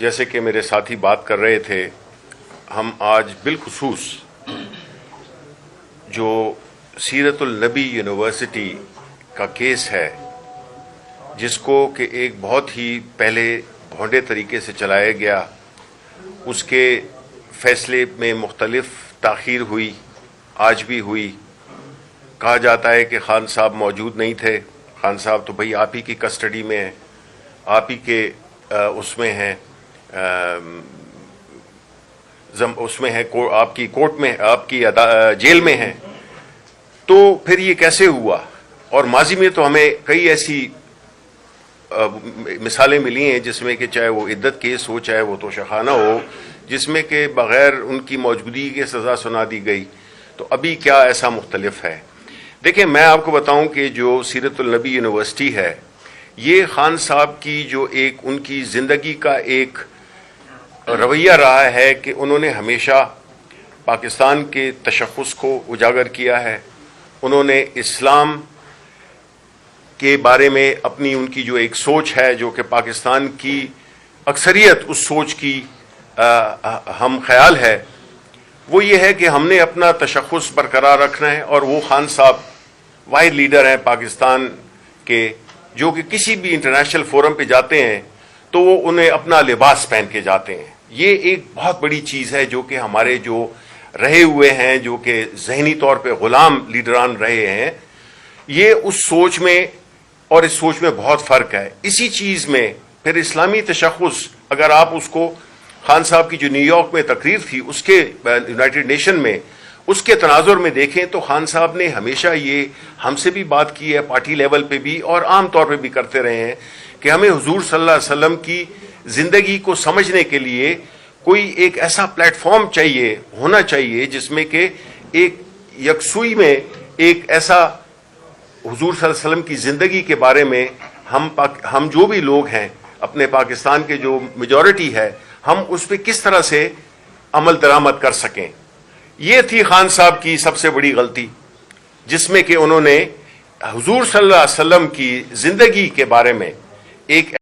جیسے کہ میرے ساتھی بات کر رہے تھے، ہم آج بالخصوص جو سیرت النبی یونیورسٹی کا کیس ہے، جس کو کہ ایک بہت ہی پہلے بھونڈے طریقے سے چلایا گیا، اس کے فیصلے میں مختلف تاخیر ہوئی، آج بھی ہوئی۔ کہا جاتا ہے کہ خان صاحب موجود نہیں تھے۔ خان صاحب تو بھئی آپ ہی کی کسٹڈی میں ہیں، آپ ہی کے اس میں ہیں، اس میں ہے، آپ کی کورٹ میں، آپ کی جیل میں ہیں۔ تو پھر یہ کیسے ہوا؟ اور ماضی میں تو ہمیں کئی ایسی مثالیں ملی ہیں جس میں کہ چاہے وہ عدت کیس ہو، چاہے وہ توشخانہ ہو، جس میں کہ بغیر ان کی موجودگی کے سزا سنا دی گئی۔ تو ابھی کیا ایسا مختلف ہے؟ دیکھیں، میں آپ کو بتاؤں کہ جو سیرت النبی یونیورسٹی ہے، یہ خان صاحب کی جو ایک ان کی زندگی کا ایک رویہ رہا ہے کہ انہوں نے ہمیشہ پاکستان کے تشخص کو اجاگر کیا ہے۔ انہوں نے اسلام کے بارے میں اپنی ان کی جو ایک سوچ ہے، جو کہ پاکستان کی اکثریت اس سوچ کی ہم خیال ہے، وہ یہ ہے کہ ہم نے اپنا تشخص برقرار رکھنا ہے۔ اور وہ خان صاحب واحد لیڈر ہیں پاکستان کے جو کہ کسی بھی انٹرنیشنل فورم پہ جاتے ہیں تو وہ انہیں اپنا لباس پہن کے جاتے ہیں۔ یہ ایک بہت بڑی چیز ہے جو کہ ہمارے جو رہے ہوئے ہیں، جو کہ ذہنی طور پہ غلام لیڈران رہے ہیں، یہ اس سوچ میں اور اس سوچ میں بہت فرق ہے۔ اسی چیز میں پھر اسلامی تشخص، اگر آپ اس کو خان صاحب کی جو نیو یارک میں تقریر تھی، اس کے یونائٹڈ نیشن میں، اس کے تناظر میں دیکھیں تو خان صاحب نے ہمیشہ یہ ہم سے بھی بات کی ہے، پارٹی لیول پہ بھی اور عام طور پہ بھی کرتے رہے ہیں کہ ہمیں حضور صلی اللہ علیہ وسلم کی زندگی کو سمجھنے کے لیے کوئی ایک ایسا پلیٹ فارم چاہیے، ہونا چاہیے، جس میں کہ ایک یکسوئی میں ایک ایسا حضور صلی اللہ علیہ وسلم کی زندگی کے بارے میں ہم جو بھی لوگ ہیں، اپنے پاکستان کے جو میجورٹی ہے، ہم اس پہ کس طرح سے عمل درآمد کر سکیں۔ یہ تھی خان صاحب کی سب سے بڑی غلطی، جس میں کہ انہوں نے حضور صلی اللہ علیہ وسلم کی زندگی کے بارے میں ایک